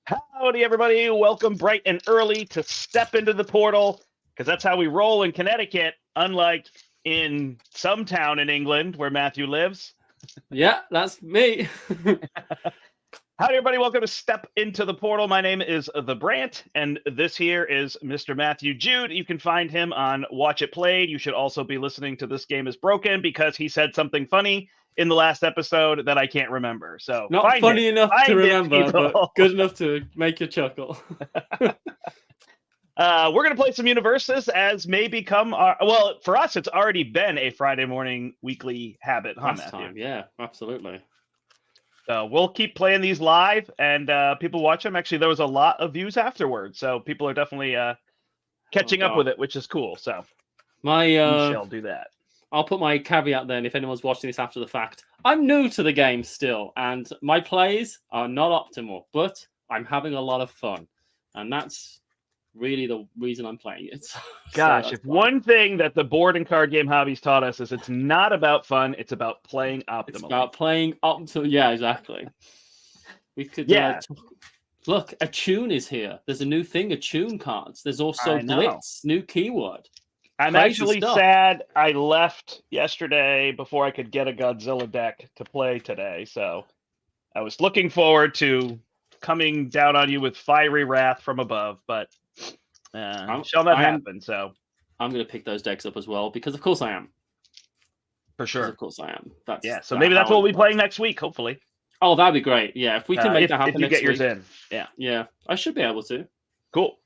Howdy, everybody. Welcome bright and early to step into the portal, because that's how we roll in Connecticut, unlike in some town in England where Matthew lives. Yeah, that's me. Howdy, everybody. Welcome to Step Into the Portal. My name is the Brandt, and this here is Mr. Matthew Jude. You can find him on Watch It Played. You should also be listening to This Game is Broken because he said something funny in the last episode that I can't remember. So Not funny enough to remember, but good enough to make you chuckle. We're going to play some Universus, as may become our... Well, for us, it's already been a Friday morning weekly habit, huh, Last Matthew? time, yeah, absolutely. So we'll keep playing these live, and people watch them. Actually, there was a lot of views afterwards, so people are definitely catching up with it, which is cool. So we shall do that. I'll put my caveat then, if anyone's watching this after the fact. I'm new to the game still, and my plays are not optimal, but I'm having a lot of fun, and that's really the reason I'm playing it. Gosh, if one thing that the board and card game hobbies taught us is it's not about fun, it's about playing optimally. It's about playing optimally. Yeah, exactly. We could look, Attune is here. There's a new thing, Attune cards. There's also Blitz, new keyword. I'm actually sad I left yesterday before I could get a Godzilla deck to play today. So I was looking forward to coming down on you with fiery wrath from above, but shall not happen. So I'm going to pick those decks up as well, because of course I am. For sure. Of course I am. So maybe that's what we'll be playing next week, hopefully. Oh, that'd be great. Yeah, if we can make that happen if you next get yours week. in. Yeah. Yeah, I should be able to. Cool.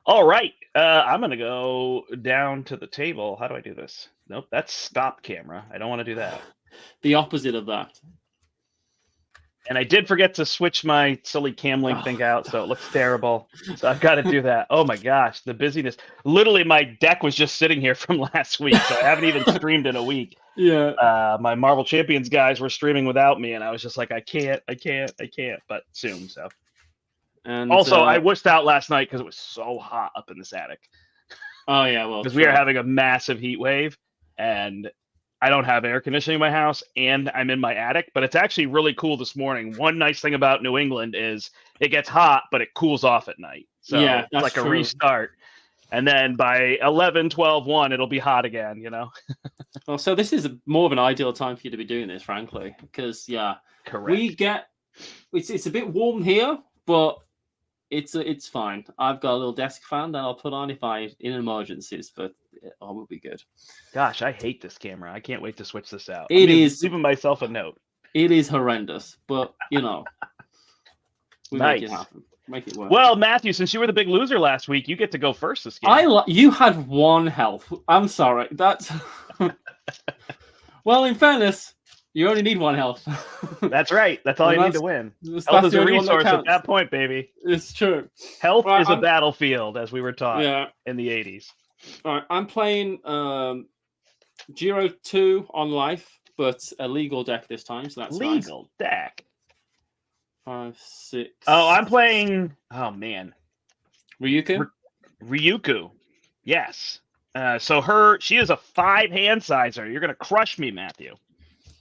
All right. I'm going to go down to the table. How do I do this? Nope, that's stop camera. I don't want to do that. The opposite of that. And I did forget to switch my silly cam link thing out, so it looks terrible. So I've got to do that. Oh my gosh, the busyness. Literally, my deck was just sitting here from last week, so I haven't even streamed in a week. Yeah. My Marvel Champions guys were streaming without me, and I was just like, I can't, but soon, so. And also, I wussed out last night because it was so hot up in this attic. Oh, yeah, well. Because we are having a massive heat wave, and I don't have air conditioning in my house, and I'm in my attic, but it's actually really cool this morning. One nice thing about New England is it gets hot, but it cools off at night. So yeah, it's like a restart. And then by 11, 12, 1, it'll be hot again, you know? Well, so this is more of an ideal time for you to be doing this, frankly, because, yeah. Correct. We get... It's a bit warm here, but it's fine. I've got a little desk fan that I'll put on in emergencies, but I will be good. Gosh, I hate this camera. I can't wait to switch this out. It is leaving myself a note. It is horrendous, but we make it happen. Make it work. Well, Matthew, since you were the big loser last week, you get to go first this game. You had 1 health. I'm sorry. That's well, in fairness, you only need 1 health. That's right. That's all you need to win. Health is a resource at that point, baby. It's true. Health is a battlefield, as we were taught in the 80s. All right, I'm playing Giro 2 on life, but a legal deck this time, so that's legal deck. 5, 6. Oh, I'm playing. Oh man, Ryuku. Yes. So she is a 5 hand sizer. You're gonna crush me, Matthew.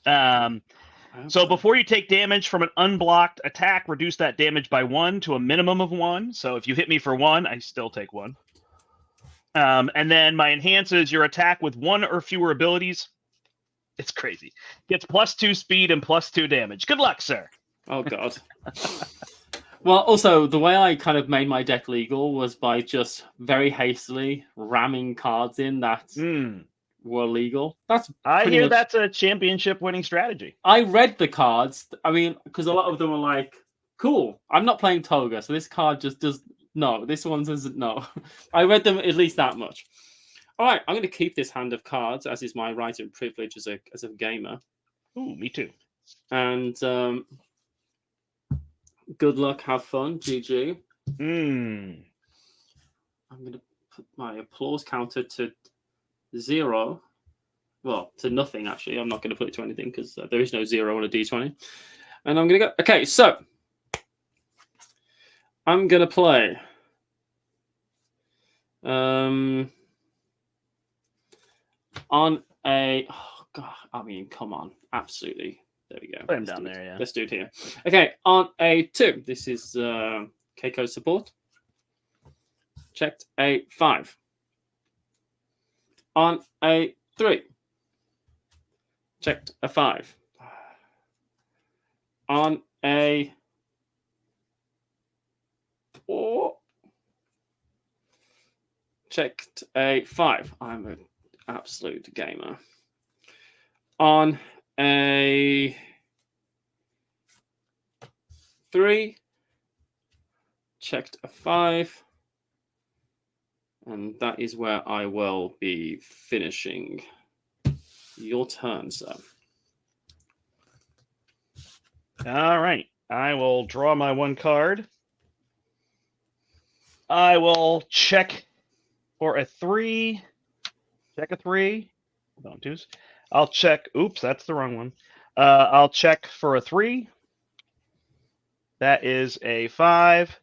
So before you take damage from an unblocked attack, reduce that damage by 1 to a minimum of 1. So if you hit me for 1, I still take 1. And then my enhances your attack with 1 or fewer abilities. It's crazy. Gets +2 speed and +2 damage. Good luck, sir. Oh, God. Well, also, the way I kind of made my deck legal was by just very hastily ramming cards in that were legal. That's a championship-winning strategy. I read the cards. I mean, because a lot of them were like, cool, I'm not playing Toga, so this card just does... No, this one says no. I read them at least that much. All right, I'm going to keep this hand of cards, as is my right and privilege as a gamer. Ooh, me too. And good luck, have fun, GG. I'm going to put my applause counter to 0. Well, to nothing, actually. I'm not going to put it to anything because there is no 0 on a D20. And I'm going to go... Okay, so... I'm going to play... on a... Oh, God. I mean, come on. Absolutely. There we go. Put him down there, yeah. Let's do it here. Okay, on a 2. This is Keiko support. Checked a 5. On a 3. Checked a 5. On a 4. Checked a 5. I'm an absolute gamer. On a 3. Checked a 5. And that is where I will be finishing. Your turn, sir. All right. I will draw my 1 card. I will check for a 3. Check a 3. Don't twos. I'll check. Oops, that's the wrong one. I'll check for a 3. That is a 5.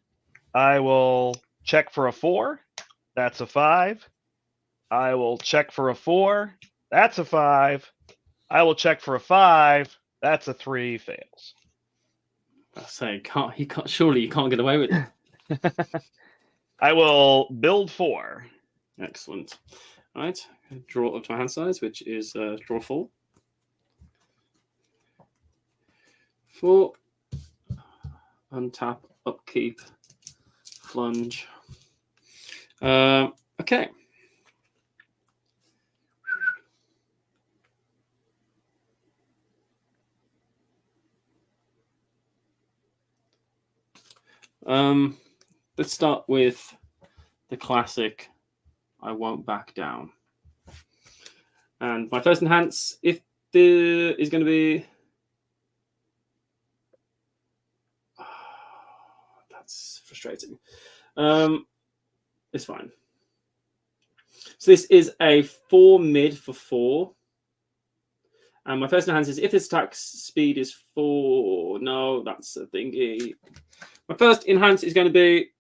I will check for a 4. That's a 5. I will check for a 4. That's a 5. I will check for a 5. That's a 3. Fails. I say, surely you can't get away with it. I will build 4. Excellent. All right. Draw up to my hand size, which is draw 4. 4. Untap, upkeep, plunge. Okay. Let's start with the classic I won't back down. And my first enhance, if there is going to be... that's frustrating. It's fine. So this is a 4 mid for 4. And my first enhance is if this attack speed is 4. No, that's a thingy. My first enhance is going to be...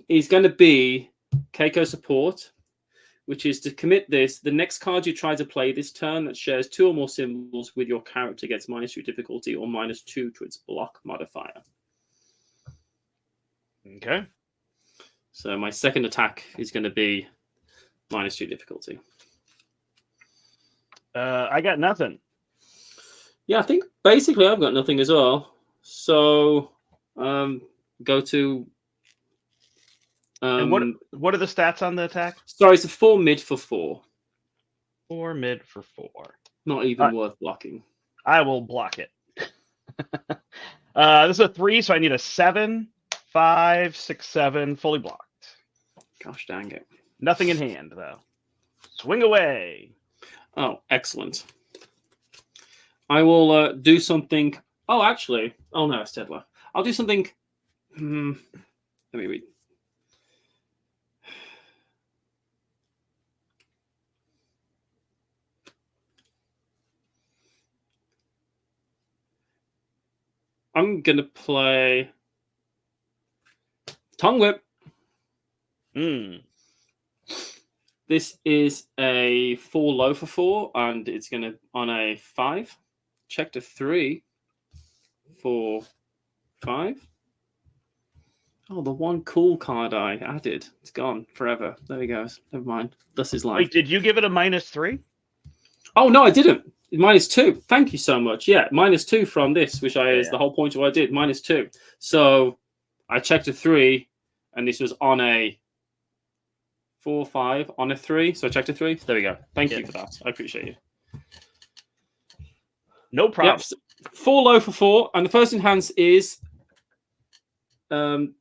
is going to be Keiko support, which is to commit this. The next card you try to play this turn that shares 2 or more symbols with your character gets -2 difficulty or -2 to its block modifier. Okay. So my second attack is going to be -2 difficulty. I got nothing. Yeah, I think basically I've got nothing as well. So go to... and what are the stats on the attack? Sorry, it's a 4 mid for 4. 4 mid for 4. Not even worth blocking. I will block it. This is a 3, so I need a 7, 5, 6, 7, fully blocked. Gosh dang it. Nothing in hand, though. Swing away. Oh, excellent. I will do something... Oh, actually... Oh, no, it's Tedler. I'll do something... Let me read. I'm going to play Tongue Whip. This is a 4 low for 4, and it's going to on a 5. Check to 3, 4, 5. Oh, the one cool card I added. It's gone forever. There he goes. Never mind. This is life. Wait, did you give it a -3? Oh, no, I didn't. -2. Thank you so much. Yeah, -2 from this, which is the whole point of what I did. -2. So I checked a 3, and this was on a 4, 5, on a 3. So I checked a 3. There we go. Thank you for that. I appreciate you. No problem. Yep. 4 low for 4, and the first enhance is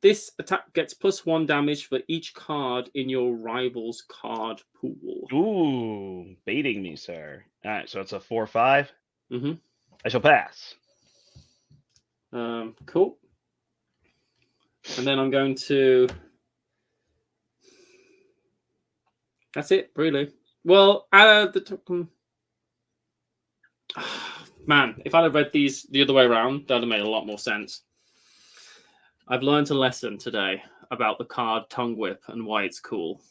this attack gets +1 damage for each card in your rival's card pool. Ooh, baiting me, sir. All right, so it's a 4, 5. Mm-hmm. I shall pass. Cool. And then I'm going to... That's it, really. Well, man, if I'd have read these the other way around, that would have made a lot more sense. I've learned a lesson today about the card Tongue Whip and why it's cool.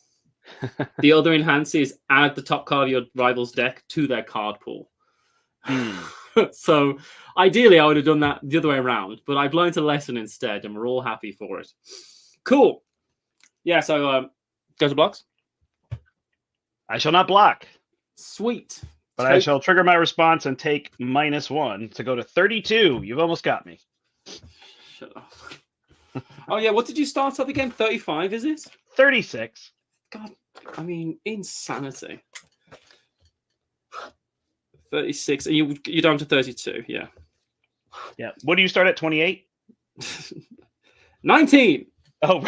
The other enhance is add the top card of your rival's deck to their card pool. So ideally, I would have done that the other way around, but I've learned a lesson instead, and we're all happy for it. Cool. Yeah, so go to blocks. I shall not block. Sweet. But I shall trigger my response and take -1 to go to 32. You've almost got me. Shut up. Oh, yeah, what did you start up again? 35, is it? 36. God, I mean, insanity. 36. You're down to 32, yeah. Yeah. What do you start at, 28? 19. Oh,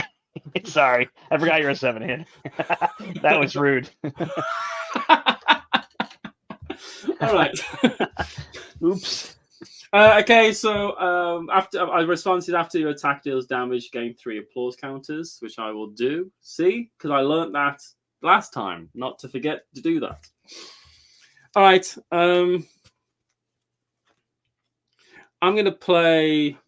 sorry. I forgot you're a 7-hand. That was rude. All right. Oops. Okay, so after I responded after your attack deals damage, gain 3 applause counters, which I will do. See, because I learned that last time, not to forget to do that. All right. I'm gonna play.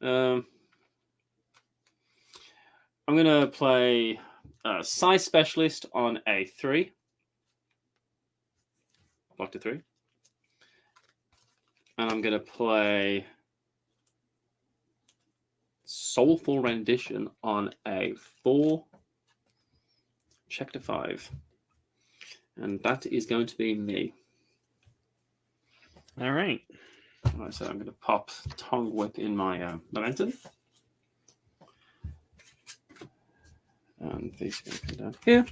I'm gonna play Size Specialist on a 3. Block to 3. And I'm gonna play Soulful Rendition on a 4. Check to 5. And that is going to be me. All right. All right, so I'm going to pop Tongue Whip in my momentum. And these are going to come down here.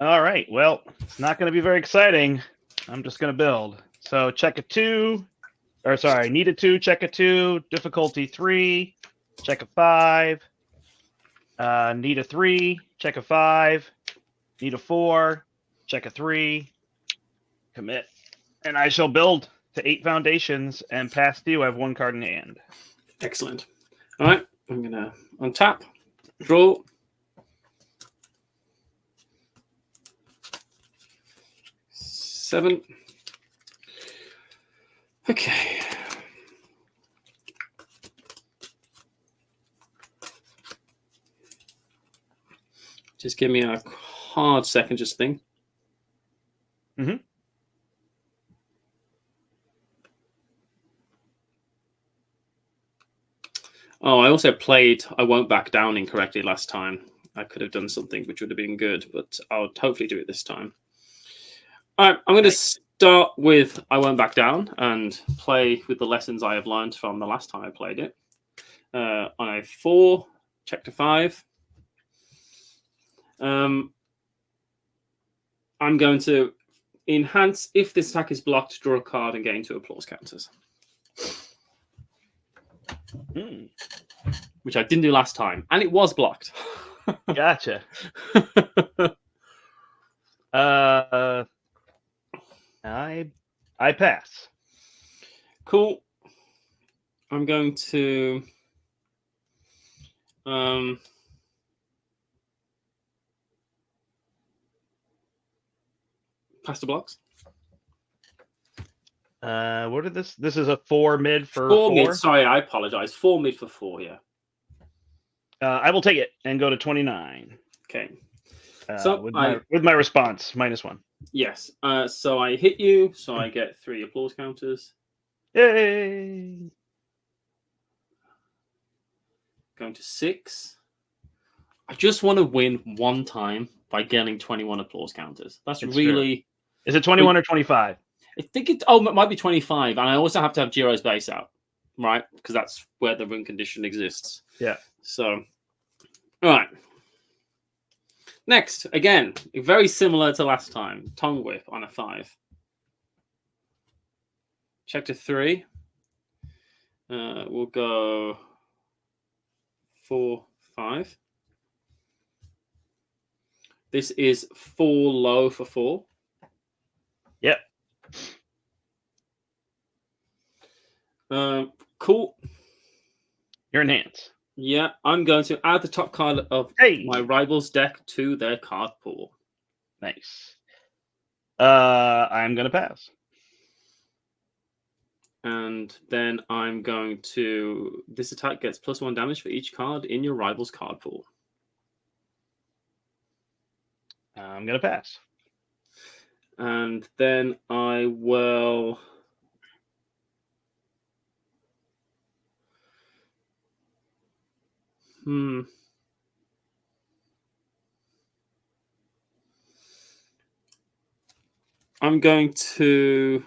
All right. Well, it's not going to be very exciting. I'm just going to build. So check a 2. Or sorry, need a 2, check a 2, difficulty 3, check a 5. Need a 3, check a 5. Need a 4, check a 3. Commit. And I shall build to 8 foundations, and past you, I have 1 card in hand. Excellent. All right, I'm going to untap, draw. Seven. Okay. Just give me a hard second, just think. Mm-hmm. Oh, I also played I Won't Back Down incorrectly last time. I could have done something which would have been good, but I'll hopefully do it this time. All right, I'm going to start with I Won't Back Down and play with the lessons I have learned from the last time I played it. On a 4, check to 5. I'm going to enhance if this attack is blocked, draw a card and gain 2 applause counters. Which I didn't do last time, and it was blocked. Gotcha. I pass. Cool. I'm going to pass the blocks. What did this? This is a 4 mid for 4 4. mid. Sorry, I apologize. 4 mid for 4. Yeah. I will take it and go to 29. Okay. So with my response, -1. Yes. So I hit you, so I get 3 applause counters. Yay! Going to 6. I just want to win one time by getting 21 applause counters. That's It's really. True. Is it 21 or 25? I think it. Oh, it might be 25, and I also have to have Jiro's base out, right? Because that's where the win condition exists. Yeah. So, all right. Next, again, very similar to last time. Tongue Whip on a 5. Check to 3. We'll go 4, 5. This is 4 low for 4. Yep. Cool. Your enhance. Yeah, I'm going to add the top card of my rival's deck to their card pool. Nice. I'm going to pass. And then I'm going to... This attack gets +1 damage for each card in your rival's card pool. I'm going to pass. And then I will... I'm going to...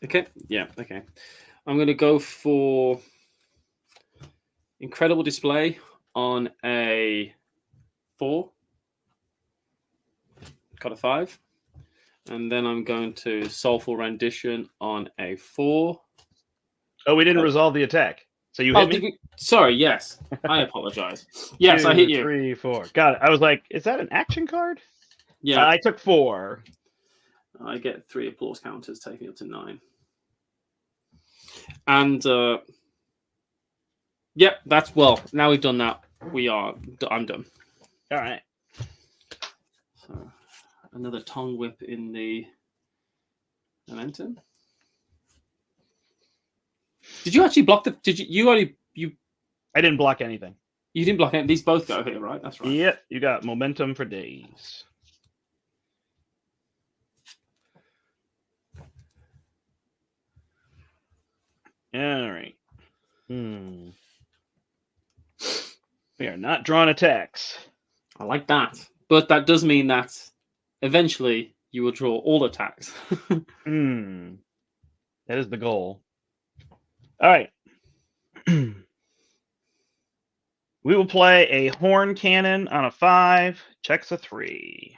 Okay, yeah, okay. I'm going to go for Incredible Display on a 4. Got a 5. And then I'm going to Soulful Rendition on a 4. Oh, we didn't resolve the attack. So you hit me? Sorry, yes. I apologize. Yes, 2, I hit you. 3, 4. Got it. I was like, is that an action card? Yeah. I took 4. I get 3 applause counters, taking up to 9. And yep, that's now we've done that. I'm done. All right. So another tongue whip in the momentum. Did you actually block the? Did you I didn't block anything. You didn't block any. These both go here, right? That's right. Yep, you got momentum for days. All right. We are not drawing attacks. I like that. But that does mean that eventually you will draw all attacks. That is the goal. All right. We will play a horn cannon on a 5. Checks a 3.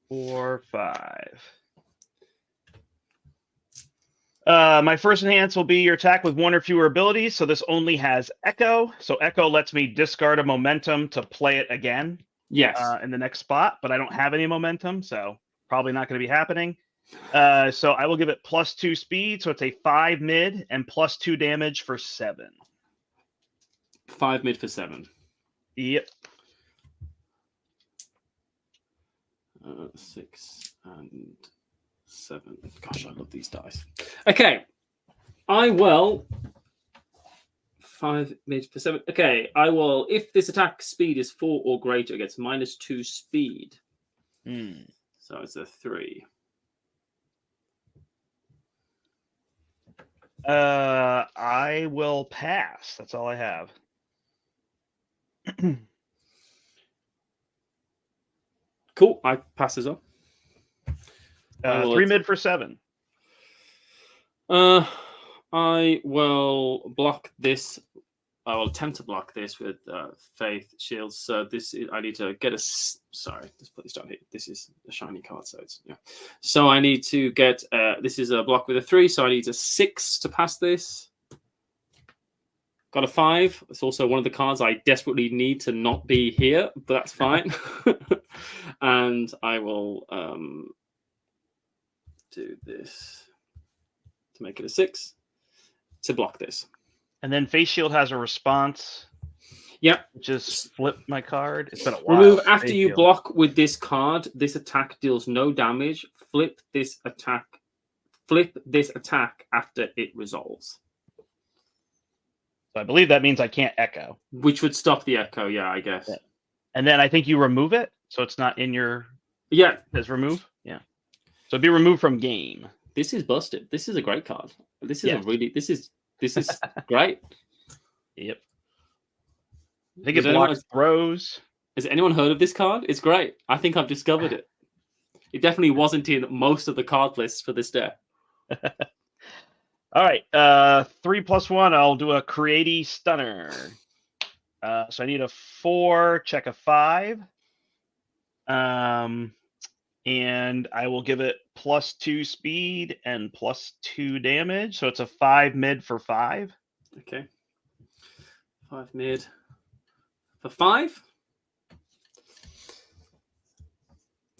4, 5. My first enhance will be your attack with 1 or fewer abilities. So this only has Echo. So Echo lets me discard a momentum to play it again. Yes. In the next spot, but I don't have any momentum, so probably not going to be happening. So I will give it +2 speed. So it's a 5 mid and +2 damage for 7. 5 mid for 7. Yep. 6 and 7. Gosh, I love these dice. Okay. I will 5 mid for 7. Okay, I will, if this attack speed is 4 or greater, it gets -2 speed. So it's a 3. I will pass. That's all I have. Cool. I pass as well. 3 mid for 7. I will block this. I will attempt to block this with Faith Shields. So this is, I need to get a. Sorry, let's put this down here. This is a shiny card, so it's So I need to get. This is a block with a 3, so I need a 6 to pass this. Got a 5. It's also one of the cards I desperately need to not be here, but that's fine. And I will do this to make it a 6 to block this. And then Face Shield has a response. Yep. Just flip my card. It's been a while. Remove after you block with this card. This attack deals no damage. Flip this attack after it resolves. So I believe that means I can't echo. Which would stop the echo, yeah, I guess. Yeah. And then I think you remove it, so it's not in your... Yeah. As remove? Yeah. So it'd be removed from game. This is busted. This is a great card. This is a really... This is great. Yep. I think it blocks throws. Has anyone heard of this card? It's great. I think I've discovered it. It definitely wasn't in most of the card lists for this deck. All right. 3+1. I'll do a Creati Stunner. So I need a 4, check a 5. And I will give it +2 speed and +2 damage. So it's a 5 mid for 5. Okay. 5 mid for 5.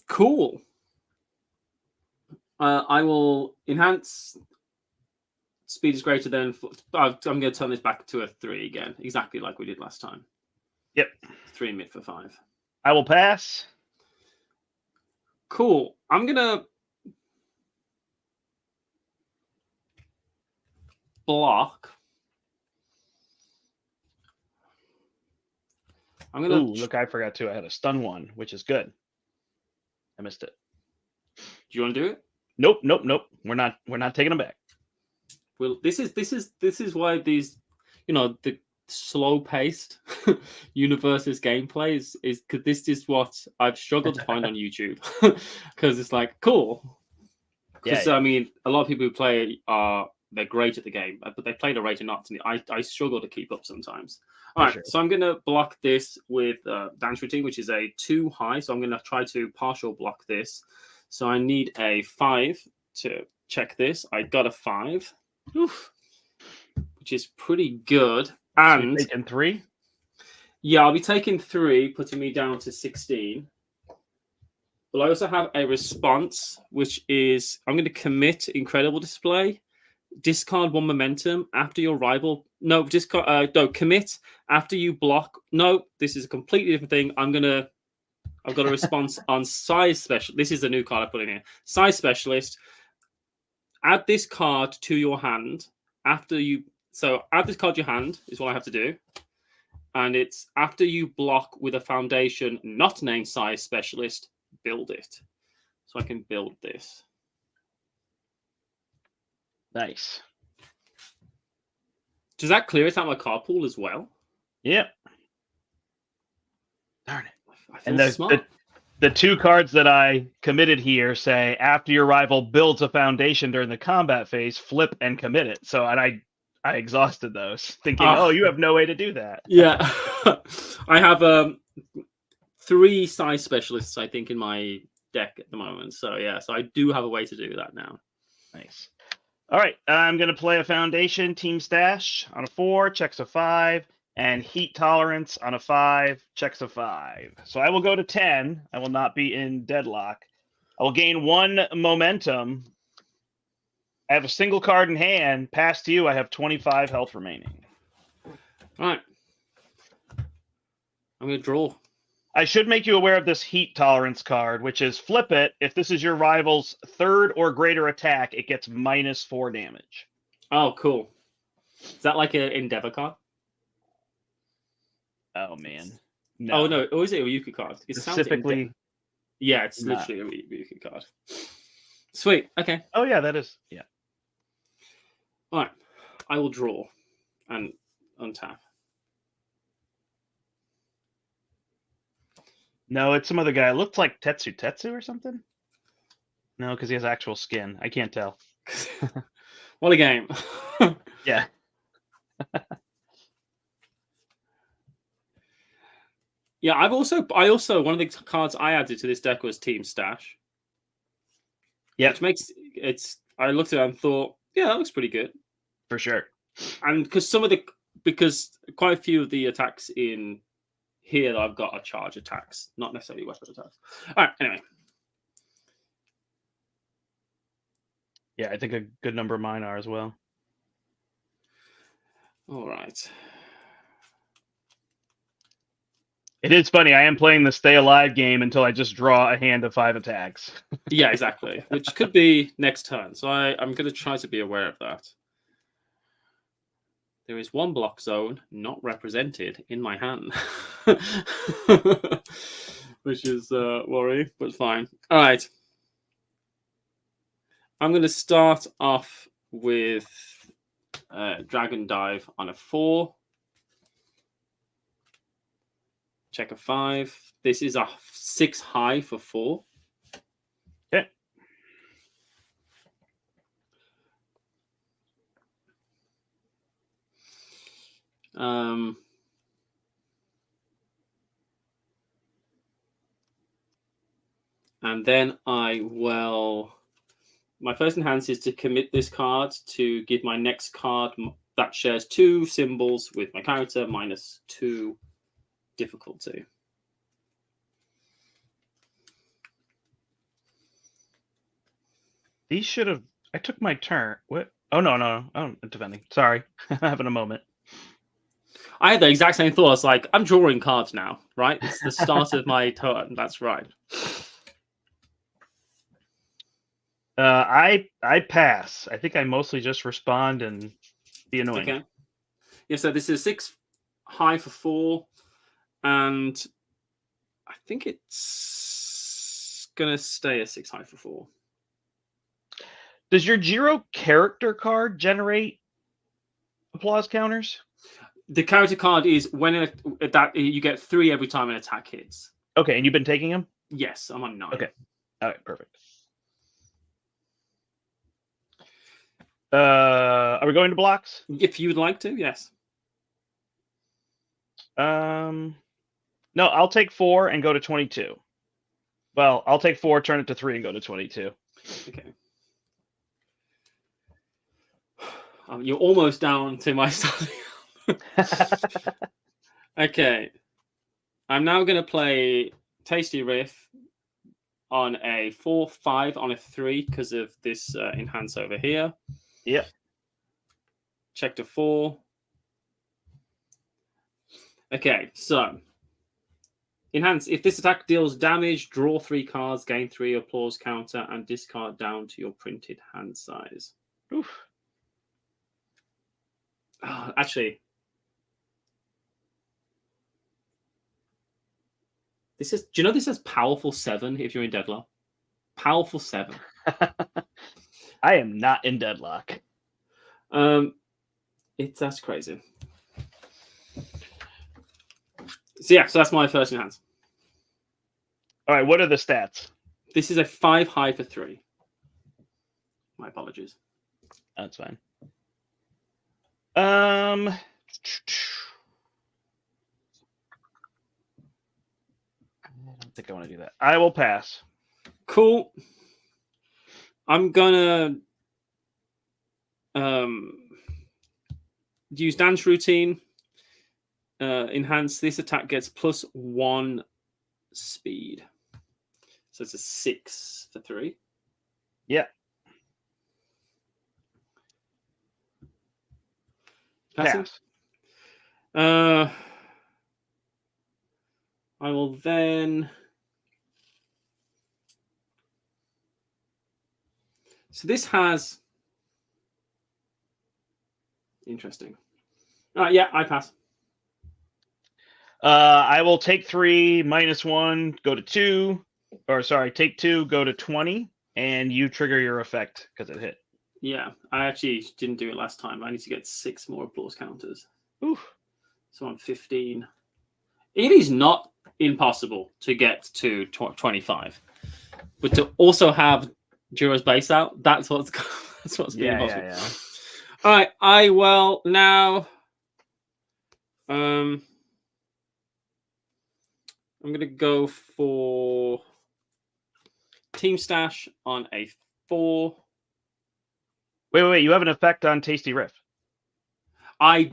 Cool. I will enhance. Speed is greater than. I'm going to turn this back to a 3 again, exactly like we did last time. Yep. 3 mid for 5. I will pass. Cool. I'm going to block. I'm going to. Ooh, look, I forgot too. I had a stun 1, which is good. I missed it. Do you want to do it? Nope. We're not taking them back. Well, this is why these, the slow-paced Universus gameplay is because this is what I've struggled to find on YouTube. Because it's like cool. Because Yeah. I mean, a lot of people who play they're great at the game, but they play the rate and not. I struggle to keep up sometimes. All right, so I'm gonna block this with dance routine, which is a 2 high. So I'm gonna try to partial block this. So I need a 5 to check this. I got a 5. Oof. Which is pretty good. And so taking 3? Yeah, I'll be taking 3, putting me down to 16. But I also have a response, which is I'm going to commit Incredible Display, discard 1 momentum after your rival. No, discard. No, commit after you block. No, this is a completely different thing. I've got a response on Size Specialist. This is a new card I put in here. Size Specialist. Add this card to your hand after you. So add this card to your hand is what I have to do. And it's after you block with a foundation not named Size Specialist, build it. So I can build this. Nice. Does that clear it out my card pool as well? Yep. Darn it. I feel And smart. the 2 cards that I committed here say after your rival builds a foundation during the combat phase, flip and commit it. So I exhausted those, thinking, oh, you have no way to do that. Yeah. I have 3 Size Specialists, I think, in my deck at the moment. So yeah, so I do have a way to do that now. Nice. All right, I'm going to play a foundation, Team Stash on a 4, checks a 5, and Heat Tolerance on a 5, checks a 5. So I will go to 10. I will not be in deadlock. I will gain 1 momentum. I have a single card in hand. Pass to you. I have 25 health remaining. All right. I'm going to draw. I should make you aware of this Heat Tolerance card, which is flip it. If this is your rival's 3rd or greater attack, it gets -4 damage. Oh, cool. Is that like an Endeavor card? Oh, man. No. Oh, no. Or is it a Ryuki card? It specifically. Yeah, it's literally a Ryuki card. Sweet. Okay. Oh, yeah, that is. Yeah. All right. I will draw and untap. No, it's some other guy. It looked like Tetsu or something. No, because he has actual skin. I can't tell. What a game. Yeah. Yeah, I also one of the cards I added to this deck was Team Stash. Yeah. Which makes I looked at it and thought, yeah, that looks pretty good. For sure. And because quite a few of the attacks in here that I've got are charge attacks, not necessarily weapon attacks. All right, anyway. Yeah, I think a good number of mine are as well. All right. It is funny. I am playing the Stay Alive game until I just draw a hand of 5 attacks. Yeah, exactly. Which could be next turn. So I'm going to try to be aware of that. There is 1 block zone not represented in my hand. Which is worrying, but fine. All right. I'm going to start off with Dragon Dive on a 4. Check a 5. This is a 6 high for 4. Okay. And then I will. My first enhance is to commit this card to give my next card that shares 2 symbols with my character -2 difficulty. These should have. I took my turn. What? Oh no. Oh, I'm defending. Sorry, I'm having a moment. I had the exact same thought. I was like, I'm drawing cards now, right? It's the start of my turn. That's right. I pass. I think I mostly just respond and be annoying. Okay. Yeah, so this is 6 high for 4, and I think it's gonna stay a 6 high for 4. Does your Jiro character card generate applause counters? The character card is when that you get 3 every time an attack hits. Okay, and you've been taking them? Yes, I'm on 9. Okay. All right, perfect. Are we going to blocks? If you would like to, yes. No, I'll take 4 and go to 22. Well, I'll take 4, turn it to 3, and go to 22. Okay. You're almost down to my starting. Okay. I'm now going to play Tasty Riff on a 4/5 on a 3 because of this enhance over here. Yep. Check to 4. Okay, so enhance. If this attack deals damage, draw 3 cards, gain 3 applause counter, and discard down to your printed hand size. Oof. Actually, this is. Do you know this says powerful 7 if you're in deadlock? Powerful 7. I am not in deadlock. That's crazy. So yeah, so that's my first enhance. All right, what are the stats? This is a 5 high for 3. My apologies. That's fine. I don't think I want to do that. I will pass. Cool. I'm gonna use dance routine. Enhance. This attack gets +1 speed. So it's a 6 for 3. Yeah. Pass. I will then. So this has. Interesting. All right, yeah, I pass. I will take 3, -1, go to 2. Or sorry, take 2, go to 20, and you trigger your effect because it hit. Yeah, I actually didn't do it last time. I need to get 6 more applause counters. Oof. So I'm 15. It is not impossible to get to 25, but to also have Jiro's base out, that's what's being impossible. Yeah. All right, I will now. I'm gonna go for Team Stash on a 4. Wait. You have an effect on Tasty Riff. I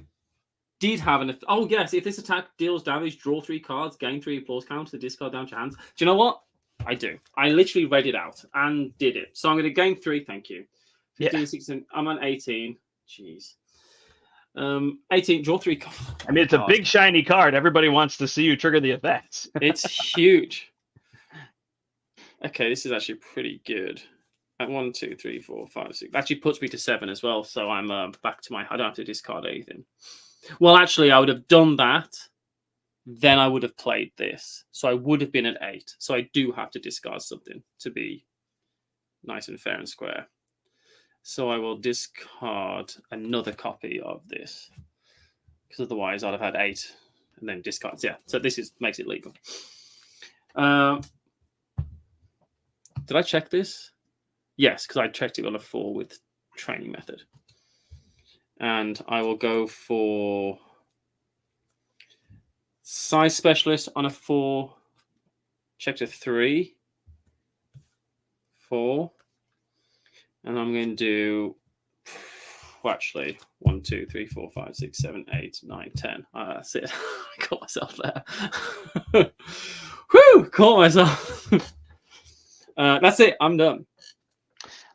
did have an. Oh, yes. If this attack deals damage, draw 3 cards, gain 3 applause counter, discard down to your hands. Do you know what? I do. I literally read it out and did it. So I'm going to gain 3. Thank you. 15, Yeah. 16. I'm on 18. Jeez. 18. Draw 3 cards. I mean, it's a big shiny card. Everybody wants to see you trigger the effects. It's huge. Okay, this is actually pretty good. At 1, 2, 3, 4, 5, 6. Actually puts me to 7 as well. So I'm back to my. I don't have to discard anything. Well, actually, I would have done that. Then I would have played this. So I would have been at 8. So I do have to discard something to be nice and fair and square. So I will discard another copy of this. Because otherwise I'd have had 8 and then discards. Yeah, so this makes it legal. Did I check this? Yes, because I checked it on a 4 with training method. And I will go for size specialist on a 4. Check to 3. 4. And I'm going to do, well, actually, 1, 2, 3, 4, 5, 6, 7, 8, 9, 10. That's it. I caught myself there. Whew! Caught myself. That's it. I'm done.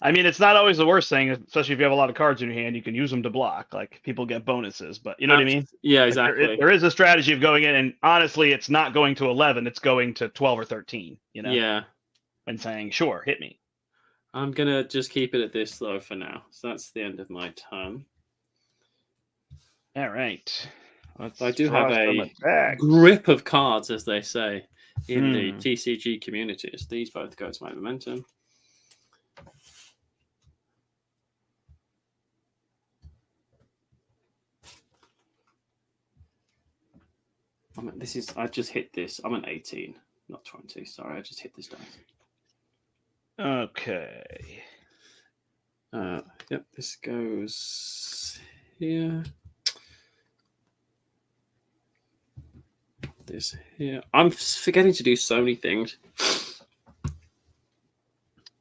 I mean, it's not always the worst thing, especially if you have a lot of cards in your hand. You can use them to block. Like people get bonuses, but you know what I mean? Yeah, Like, exactly. there is a strategy of going in, and honestly, it's not going to 11. It's going to 12 or 13. You know? Yeah. And saying, "Sure, hit me." I'm gonna just keep it at this though for now. So that's the end of my turn. All right. So I do have a attacks. grip of cards, as they say in the Hmm. TCG communities. These both go to my momentum. I just hit this. I'm an 18, not 20. Sorry, I just hit this dice. Okay. Yep, this goes here. This here. I'm forgetting to do so many things.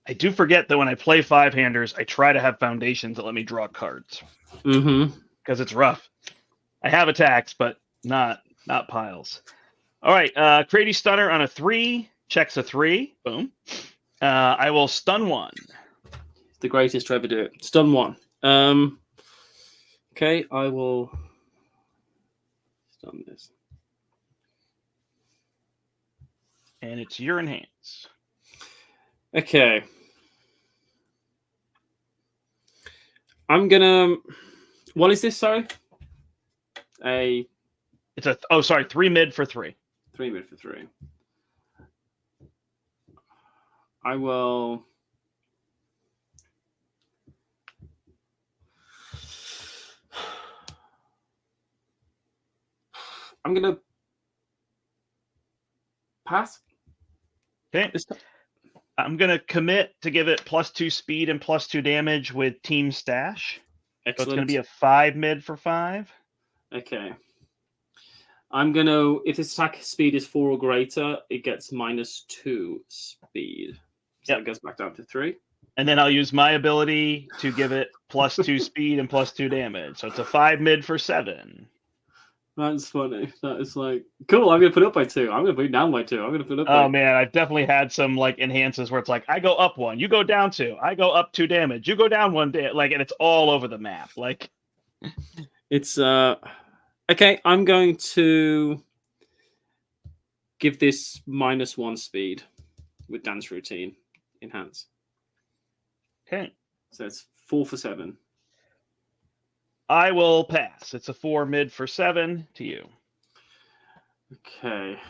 I do forget that when I play 5-handers, I try to have foundations that let me draw cards. Mm-hmm. Because it's rough. I have attacks, but not piles. All right. Crazy Stunner on a 3. Checks a 3. Boom. I will stun 1. The greatest to ever do it. Stun 1. Okay, I will stun this. And it's your enhance. Okay. I'm gonna. What is this? Sorry. It's a 3 mid for 3. 3 mid for 3. I will. I'm gonna pass. Okay. I'm gonna commit to give it +2 speed and +2 damage with Team Stash. Excellent. So it's gonna be a 5 mid for 5. Okay. I'm gonna. If its attack speed is 4 or greater, it gets -2 speed. So it goes back down to 3. And then I'll use my ability to give it +2 speed and +2 damage. So it's a 5 mid for 7. That's funny. That is like cool. I'm gonna put it up by 2. I'm gonna put it down by 2. I'm gonna put it up. Oh man, I've definitely had some like enhances where it's like I go up 1, you go down 2, I go up 2 damage, you go down 1 like, and it's all over the map. Like it's okay. I'm going to give this -1 speed with dance routine enhance. Okay. So it's 4 for 7. I will pass. It's a 4 mid for 7 to you. Okay.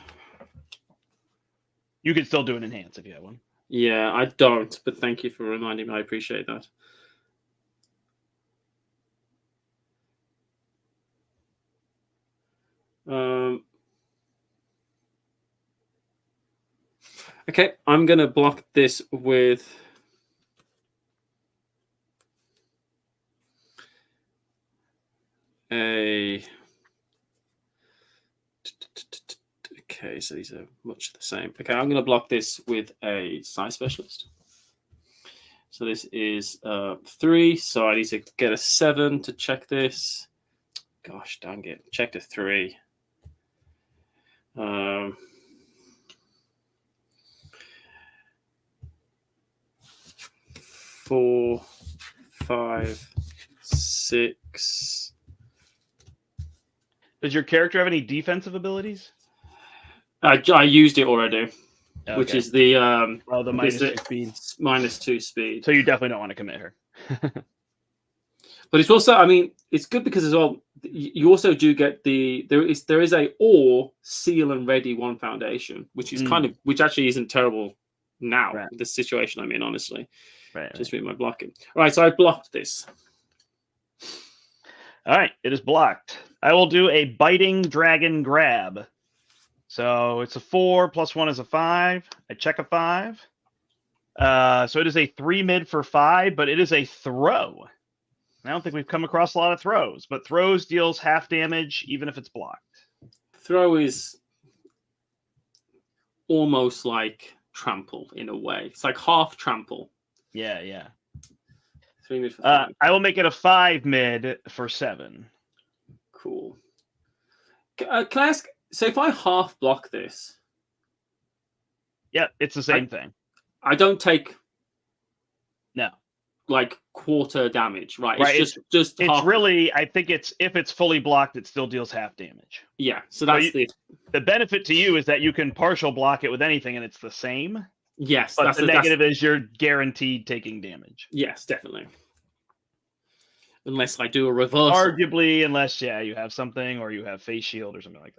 You could still do an enhance if you have one. Yeah, I don't, but thank you for reminding me. I appreciate that. Okay, I'm going to block this with a... Okay, so these are much the same. Okay, I'm going to block this with a size specialist. So this is 3, so I need to get a 7 to check this. Gosh, dang it. Check the 3. 4, 5, 6. Does your character have any defensive abilities? I used it already, Okay. which is the the -2 speed. -2 speed. So you definitely don't want to commit her. But it's also, I mean, it's good because as well, you also do get there is a or seal and ready 1 foundation, which is which actually isn't terrible now. Right. The situation I'm in, honestly. Right. Just with my blocking. All right, so I blocked this. All right, it is blocked. I will do a biting dragon grab. So it's a 4 + 1 is a 5. I check a 5. So it is a 3 mid for 5, but it is a throw. I don't think we've come across a lot of throws, but throws deals half damage even if it's blocked. Throw is almost like trample in a way. It's like half trample. Yeah. 3 mid for 5. I will make it a 5 mid for 7. Cool. Can I ask? So if I half block this, yeah, it's the same thing. I don't take. No. like quarter damage, right? Right, It's just It's half. really, I think if it's fully blocked, it still deals half damage. Yeah, so that's the benefit to you is that you can partial block it with anything and it's the same. Yes, But the negative is you're guaranteed taking damage. Yes, definitely. Unless I do a reversal. Arguably, unless you have something or you have face shield or something like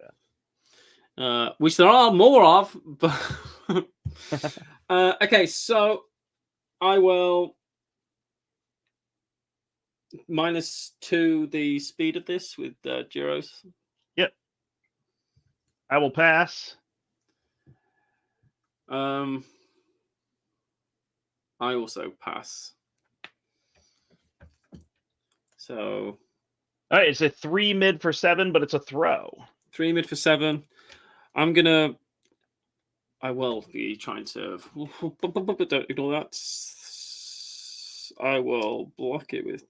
that. Which there are more of, but okay, so I will -2 the speed of this with Gyros. Yep. I will pass. I also pass. So, all right, it's a 3 mid for 7, but it's a throw. 3 mid for 7. I will be trying to. Don't ignore that. I will block it with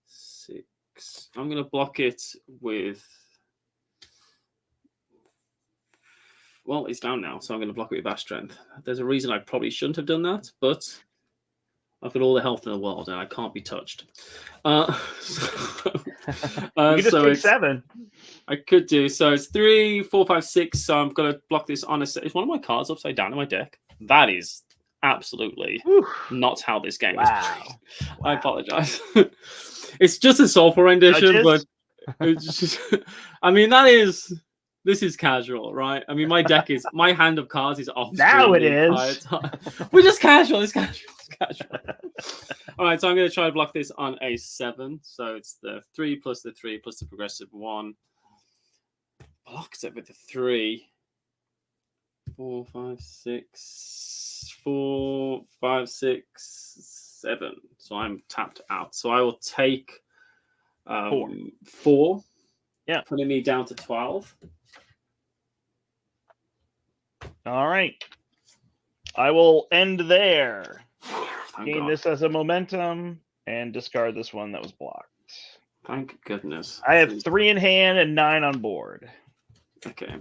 6. I'm gonna block it with. Well, it's down now, so I'm going to block it with Bash Strength. There's a reason I probably shouldn't have done that, but I've got all the health in the world and I can't be touched. You can just take 7. I could do. So it's 3, 4, 5, 6. So I'm going to block this on a set. Is one of my cards upside down in my deck? That is absolutely not how this game is played. Wow. I apologize. It's just a soulful rendition, but it's just, I mean, this is casual, right? I mean, my hand of cards is off. Now it is. We're just casual. It's casual. All right, so I'm going to try to block this on a 7. So it's the 3 plus the 3 plus the progressive 1. Blocks it with the 3. 4, 5, 6. 4, 5, 6, 7. So I'm tapped out. So I will take 4. Yeah, putting me down to 12. All right. I will end there. Gain this as a momentum and discard this one that was blocked. Thank goodness. I have 3 in hand and 9 on board. Okay.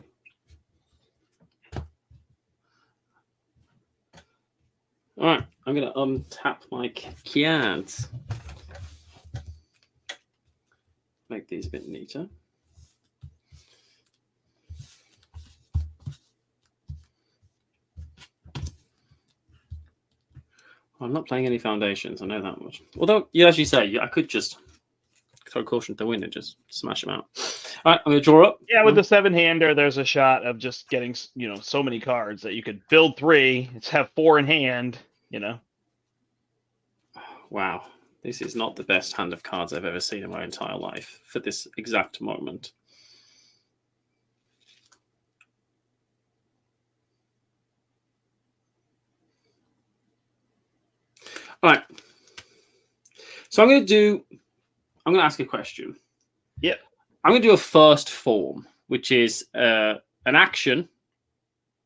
All right. I'm going to untap my cards. Make these a bit neater. I'm not playing any foundations. I know that much. Although, as you say, I could just throw caution to the wind and just smash them out. All right, I'm going to draw up. Yeah, with the 7-hander, there's a shot of just getting, so many cards that you could build 3, have 4 in hand, Wow. This is not the best hand of cards I've ever seen in my entire life for this exact moment. All right. So I'm going to ask a question. Yep. I'm going to do a first form, which is an action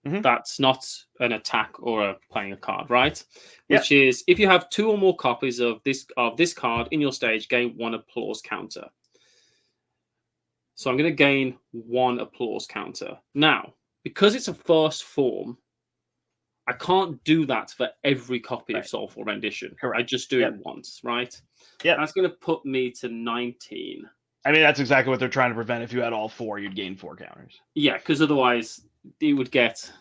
that's not an attack or playing a card, right? Yep. Which is if you have 2 or more copies of this card in your stage, gain 1 applause counter. So I'm going to gain 1 applause counter. Now, because it's a first form, I can't do that for every copy of Soulful Rendition. Correct. I just do it once, right? Yeah. That's going to put me to 19. I mean, that's exactly what they're trying to prevent. If you had all 4, you'd gain 4 counters. Yeah, because otherwise it would get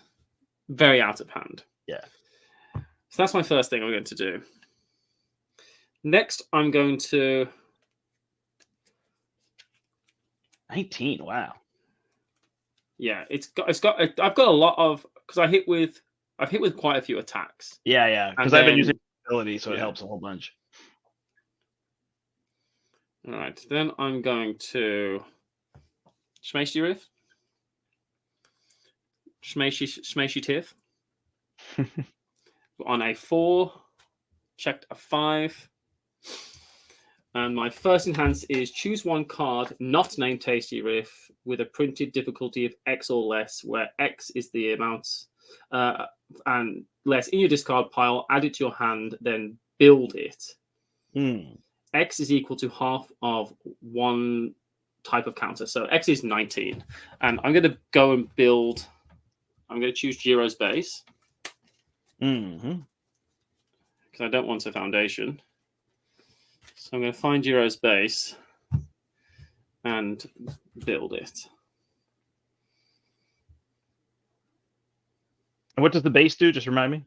very out of hand. Yeah. So that's my first thing I'm going to do. Next, I'm going to 19. Wow. Yeah, I've got a lot of because I've hit with quite a few attacks. Yeah, because I've been using ability, so it helps a whole bunch. All right, then I'm going to Shmeishi Riff. Shmeishi Tiff. On a 4, checked a 5. And my first enhance is choose 1 card not named Tasty Riff with a printed difficulty of X or less, where X is the amount and less in your discard pile. Add it to your hand, then build it. X is equal to half of 1 type of counter. So X is 19. And I'm going to go and build. I'm going to choose Jiro's base. because I don't want a foundation. So I'm going to find Jiro's base and build it. And what does the base do? Just remind me.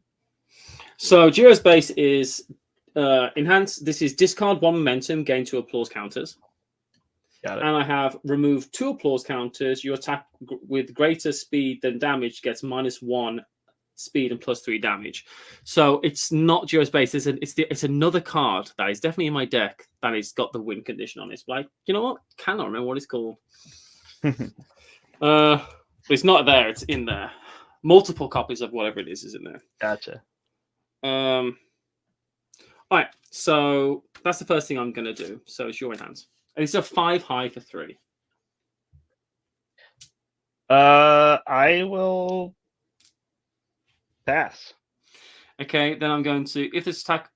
So Jiro's base is enhanced. This is discard 1 momentum, gain 2 applause counters. Got it. And I have removed 2 applause counters. Your attack with greater speed than damage gets -1 speed and +3 damage. So it's not Jiro's base. It's another card that is definitely in my deck that has got the win condition on it. Like, you know what? Cannot remember what it's called. But it's not there. It's in there. Multiple copies of whatever it is in there. Gotcha. All right. So that's the first thing I'm going to do. So it's your hands. And it's a 5 high for 3. I will pass. Okay, then I'm going to, if this attack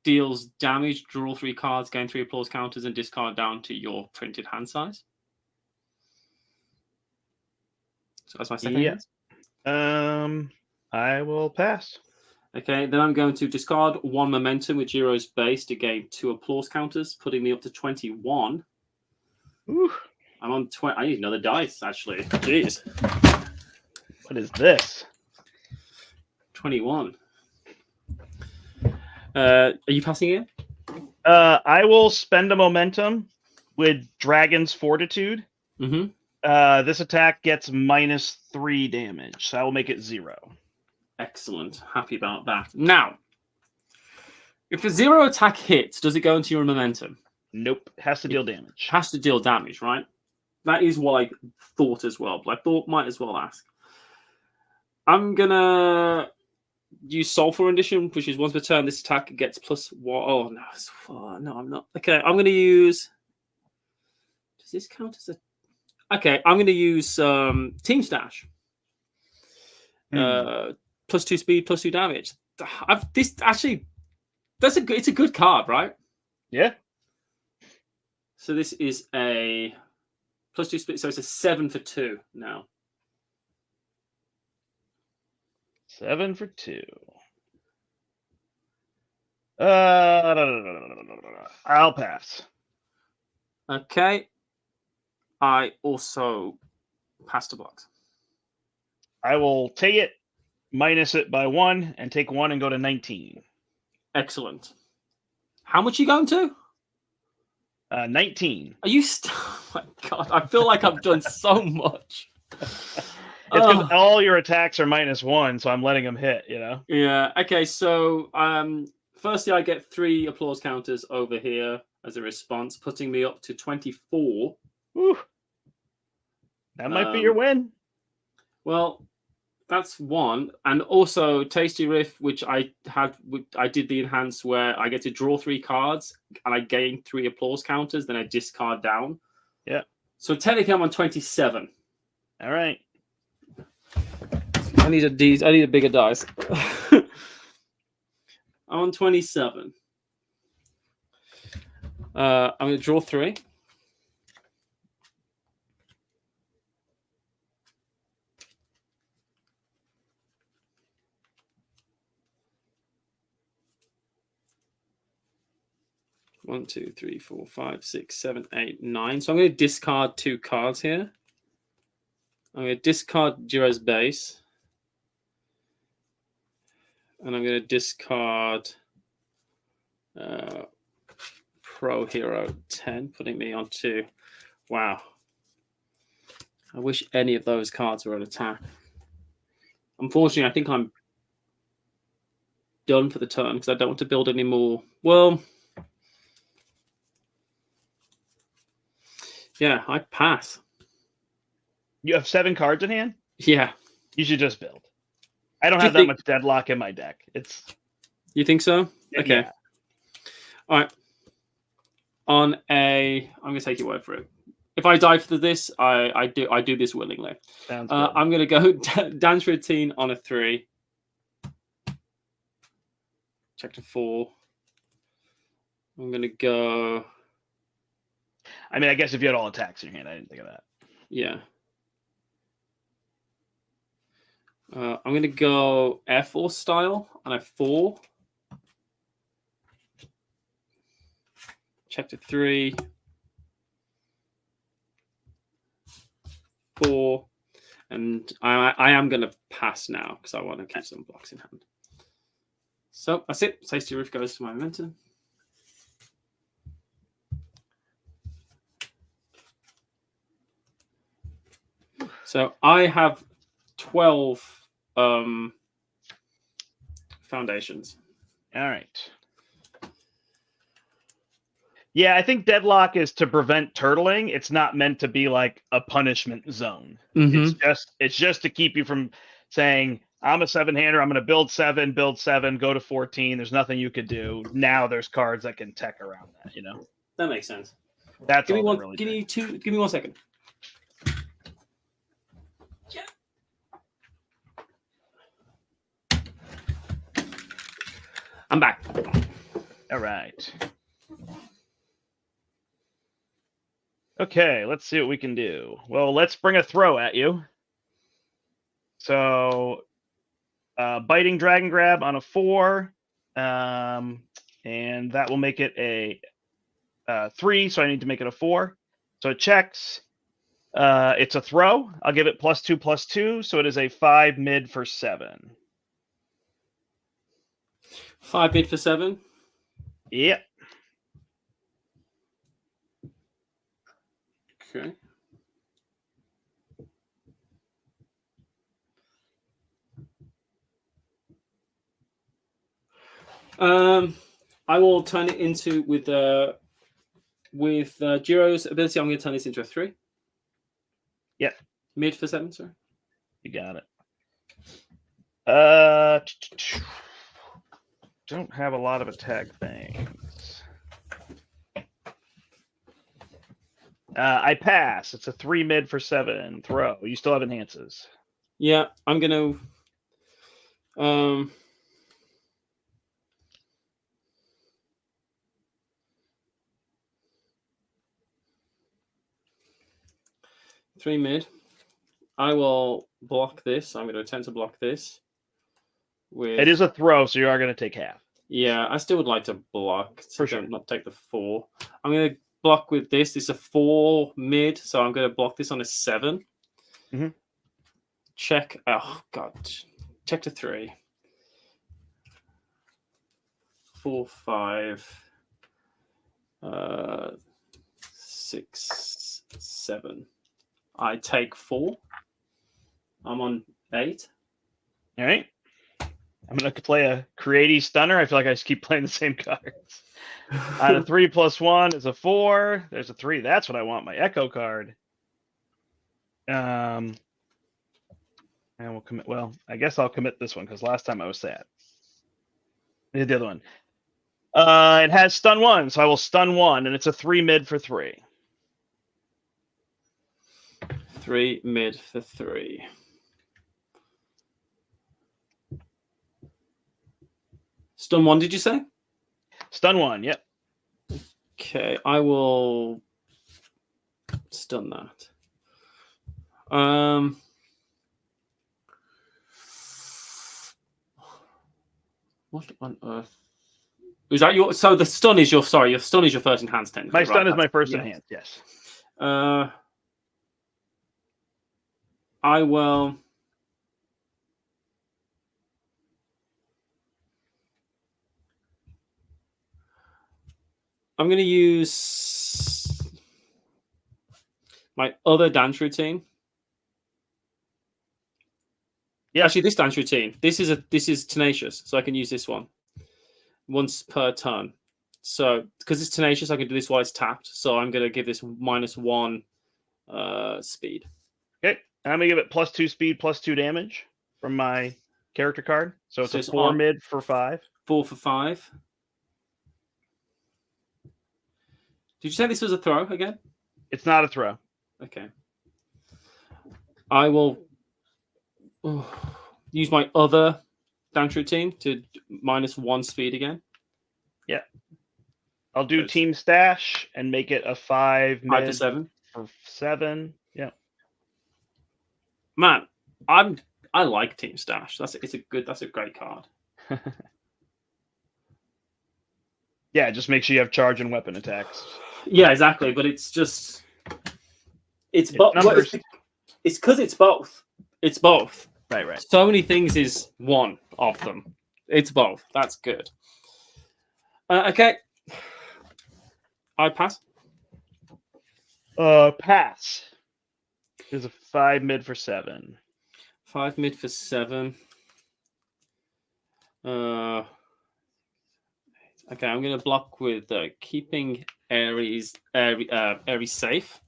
deals damage, draw 3 cards, gain 3 applause counters, and discard down to your printed hand size. So that's my second hand. I will pass. Okay, then I'm going to discard 1 momentum with Jiro's base to gain 2 applause counters, putting me up to 21. Ooh. I'm on 20. I need another dice, actually. Jeez. What is this? 21. Are you passing it? I will spend a momentum with Dragon's Fortitude. Mm-hmm. This attack gets -3 damage, so I will make it 0. Excellent. Happy about that. Now, if a 0 attack hits, does it go into your momentum? Nope. Has to deal damage. Has to deal damage, right? That is what I thought as well, but I thought might as well ask. I'm gonna use Sulfur Rendition, which is once per turn. This attack gets +1. Oh no, no, I'm not. Okay, I'm gonna use. Does this count as a? Okay, I'm gonna use Team Stash. +2 speed, +2 damage. This actually, it's a good card, right? Yeah. So this is a +2 speed, so it's a 7 for 2 now. 7 for 2. I'll pass. Okay. I also passed a box. I will take it, minus it by 1, and take 1 and go to 19. Excellent. How much are you going to? 19. Are you oh my god, I feel like I've done so much. It's because all your attacks are -1, so I'm letting them hit, you know? Yeah. Okay, so firstly I get 3 applause counters over here as a response, putting me up to 24. Whew. That might be your win. Well, that's one. And also Tasty Riff, which I did the enhance where I get to draw 3 cards and I gain 3 applause counters, then I discard down. Yeah. So technically I'm on 27. All right. I need a bigger dice. I'm on 27. I'm going to draw 3. One, 2, 3, 4, 5, 6, 7, 8, 9. So I'm going to discard 2 cards here. I'm going to discard Jiro's base. And I'm going to discard Pro Hero 10, putting me on 2. Wow. I wish any of those cards were an attack. Unfortunately, I think I'm done for the turn because I don't want to build any more. Well, yeah, I pass. You have 7 cards in hand? Yeah. You should just build. I don't have that much deadlock in my deck. You think so? Okay. Yeah. All right. I'm going to take your word for it. If I die for this, I do this willingly. Sounds good. I'm going to go Dance Routine on a 3. Check to 4. I'm going to go. I mean, I guess if you had all attacks in your hand, I didn't think of that. Yeah. I'm going to go Air Force style on a 4. Check to 3. 4. And I am going to pass now because I want to keep some blocks in hand. So that's it. Tasty Roof goes to my momentum. So I have 12 foundations. All right. Yeah, I think deadlock is to prevent turtling. It's not meant to be like a punishment zone. It's just to keep you from saying, I'm a 7-hander, I'm going to build 7, go to 14. There's nothing you could do. Now there's cards that can tech around that, you know? That makes sense. That's give me all one. really Give me 1 second. I'm back. All right. Okay, let's see what we can do. Well, let's bring a throw at you. So, biting dragon grab on a 4, and that will make it a 3. So I need to make it a 4. So it checks. It's a throw. I'll give it +2/+2. So it is a 5 mid for 7. 5 mid for 7. Yep. Okay. I will turn it into with Jiro's ability. I'm going to turn this into a 3. Yep. Mid for 7, sorry. You got it. Don't have a lot of attack things. I pass. It's a 3 mid for 7. Throw. You still have enhances. Yeah, I'm going to... 3 mid. I will block this. I'm going to attempt to block this. It is a throw, so you are going to take half. Yeah, I still would like to block. For sure. Not take the 4. I'm going to block with this. It's a 4 mid, so I'm going to block this on a 7. Mm-hmm. Check. Oh, God. Check to 3. 4, 5. 6, 7. I take 4. I'm on 8. All right. I'm going to play a creative stunner. I feel like I just keep playing the same cards. A 3 + 1 is a 4. There's a 3. That's what I want, my Echo card. And we'll commit. Well, I guess I'll commit this one because last time I was sad. I did the other one. It has stun 1, so I will stun 1, and it's a 3 mid for 3. 3 mid for 3. Stun 1, did you say? Stun 1, yep. Okay, I will stun that. What on earth? Is that your? So the stun is your. Sorry, your stun is your first enhanced technically. My stun right? is my first yeah. enhanced. Yes. I will. I'm going to use my other dance routine. Yeah, actually, this dance routine. This is tenacious, so I can use this one once per turn. So because it's tenacious, I can do this while it's tapped. So I'm going to give this -1 speed. Okay, I'm going to give it +2 speed, +2 damage from my character card. So it's a 4 mid for 5. 4 for 5. Did you say this was a throw again? It's not a throw. Okay. I will use my other dance routine to -1 speed again. Yeah. I'll do Team Stash and make it a 5 mid 5 for 7. For 7. Yeah. Man, I like Team Stash. That's a great card. Yeah, just make sure you have charge and weapon attacks. Yeah, exactly. But it's just it's numbers. It's because it's both. It's both. Right. So many things is one of them. It's both. That's good. Okay. I pass. Pass. There's a 5 mid for 7. 5 mid for 7. Okay, I'm gonna block with keeping Ares safe.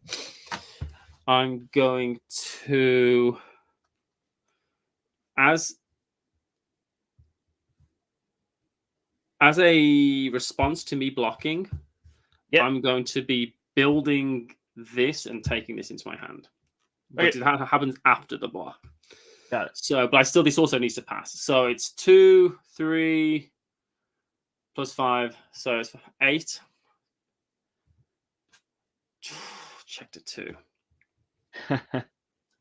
I'm going to as a response to me blocking, I'm going to be building this and taking this into my hand. But that happens after the block. Got it. So, but this also needs to pass. So it's 2, 3, plus 5. So it's 8. Check to 2.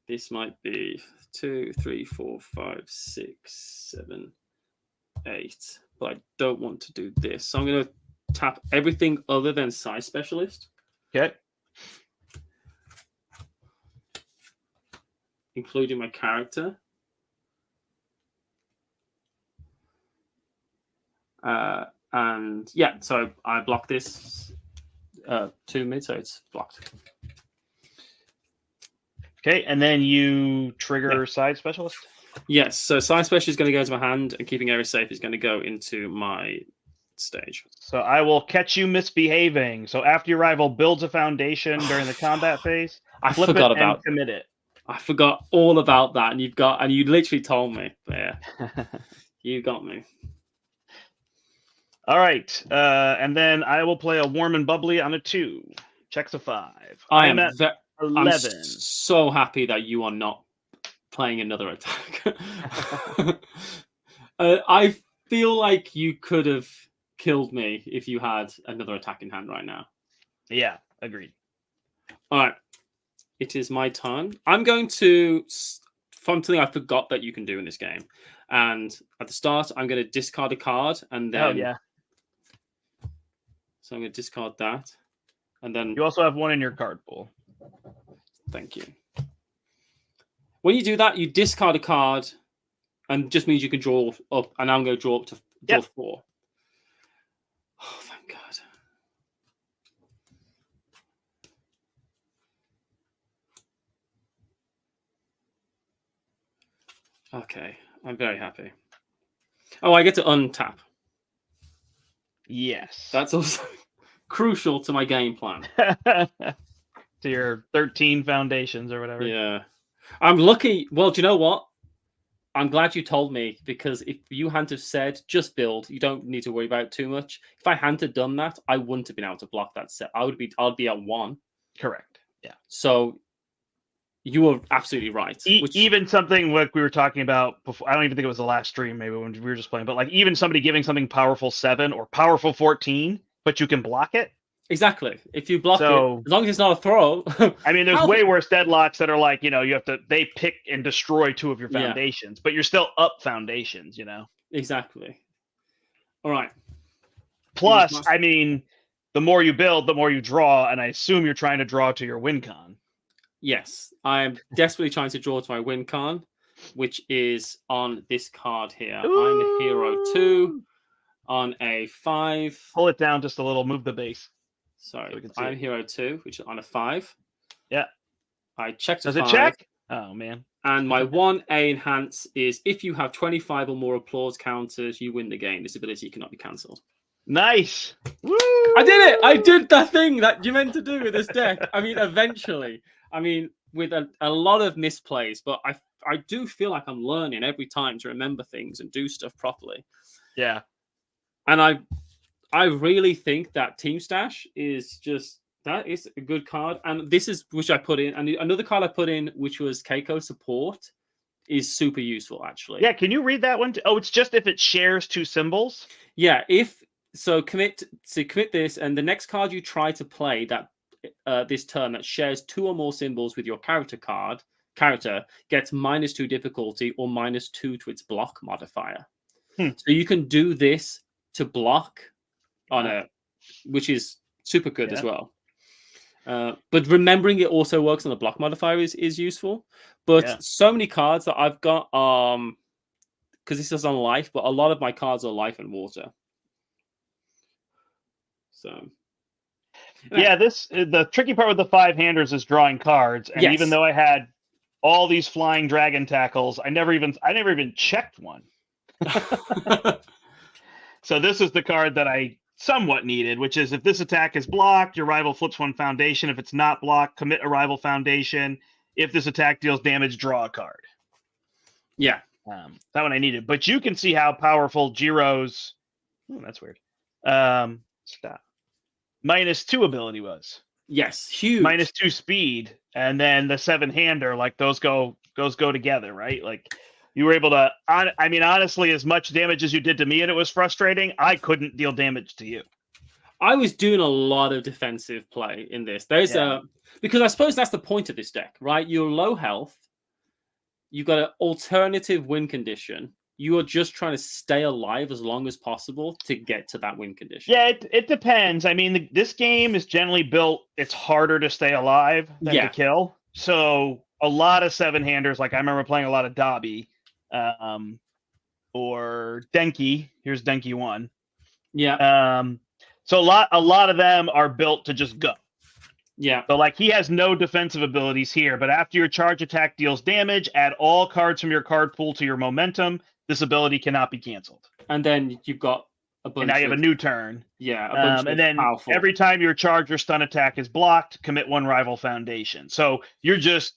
This might be 2, 3, 4, 5, 6, 7, 8. But I don't want to do this. So I'm going to tap everything other than size specialist. Okay. Including my character. And yeah, so I block this 2 mid, so it's blocked. Okay, and then you trigger side specialist? Yes, so side specialist is going to go into my hand, and keeping Ares safe is going to go into my stage. So I will catch you misbehaving. So after your rival builds a foundation during the combat phase, I forgot about commit it. I forgot all about that, and you literally told me. But yeah, you got me. All right, and then I will play a warm and bubbly on a 2. Checks a 5. I am at 11. I'm so happy that you are not playing another attack. I feel like you could have killed me if you had another attack in hand right now. Yeah, agreed. All right. It is my turn. I'm going to something I forgot that you can do in this game. And at the start, I'm going to discard a card and then... Oh, yeah. So I'm going to discard that. And then... You also have one in your card pool. Thank you. When you do that, you discard a card and just means you can draw up. And I'm going to draw up to draw 4. Oh, thank God. Okay, I'm very happy. Oh, I get to untap. Yes. That's also crucial to my game plan. To your 13 foundations or whatever. Yeah. I'm lucky. Well, do you know what? I'm glad you told me, because if you hadn't have said, just build, you don't need to worry about it too much. If I hadn't have done that, I wouldn't have been able to block that set. I'd be at 1. Correct. Yeah. So you were absolutely right. Even something like we were talking about before, I don't even think it was the last stream, maybe when we were just playing, but like even somebody giving something powerful 7 or powerful 14, but you can block it. Exactly. If you block it, as long as it's not a throw. I mean, there's way worse deadlocks that are like, they pick and destroy 2 of your foundations, but you're still up foundations, Exactly. All right. Plus, I mean, the more you build, the more you draw, and I assume you're trying to draw to your win con. Yes, I am desperately trying to draw to my win con, which is on this card here. Ooh. I'm a hero 2 on a 5. Pull it down just a little, move the base. Sorry, so I'm hero 2, which is on a 5. Yeah. I checked. Does it check? Oh, man. And my 1A enhance is if you have 25 or more applause counters, you win the game. This ability cannot be cancelled. Nice. Woo! I did it. I did the thing that you meant to do with this deck. I mean, eventually. I mean, with a lot of misplays, but I do feel like I'm learning every time to remember things and do stuff properly. Yeah. And I really think that Team Stash is that is a good card. And this is, which I put in, and another card I put in, which was Keiko Support, is super useful, actually. Yeah, can you read that one? Oh, it's just if it shares 2 symbols? Yeah, commit this, and the next card you try to play that this turn that shares 2 or more symbols with your character gets -2 difficulty or -2 to its block modifier. So you can do this to block on which is super good as well. But remembering it also works on the block modifier is useful. But so many cards that I've got, because this is on life, but a lot of my cards are life and water. So yeah, the tricky part with the 5-handers is drawing cards, and even though I had all these flying dragon tackles, I never even checked one. So this is the card that I somewhat needed, which is if this attack is blocked, your rival flips 1 foundation. If it's not blocked, commit a rival foundation. If this attack deals damage, draw a card. Yeah. That one I needed. But you can see how powerful Jiro's that's weird. Stop. -2 ability was. Yes, huge. -2 speed, and then the 7-hander, like those go together, right? Like you were able to. I mean, honestly, as much damage as you did to me, and it was frustrating, I couldn't deal damage to you. I was doing a lot of defensive play in this. Because I suppose that's the point of this deck, right? You're low health. You've got an alternative win condition. You are just trying to stay alive as long as possible to get to that win condition. Yeah, it depends. I mean, this game is generally built. It's harder to stay alive than to kill. So a lot of 7-handers, like I remember playing a lot of Dobby, or Denki. Here's Denki 1. Yeah. So a lot of them are built to just go. Yeah. So like he has no defensive abilities here, but after your charge attack deals damage, add all cards from your card pool to your momentum. This ability cannot be canceled. And then you've got a bunch. And now you have a new turn. Yeah. A bunch and then powerful. Every time your charge or stun attack is blocked, commit 1 rival foundation. So you're just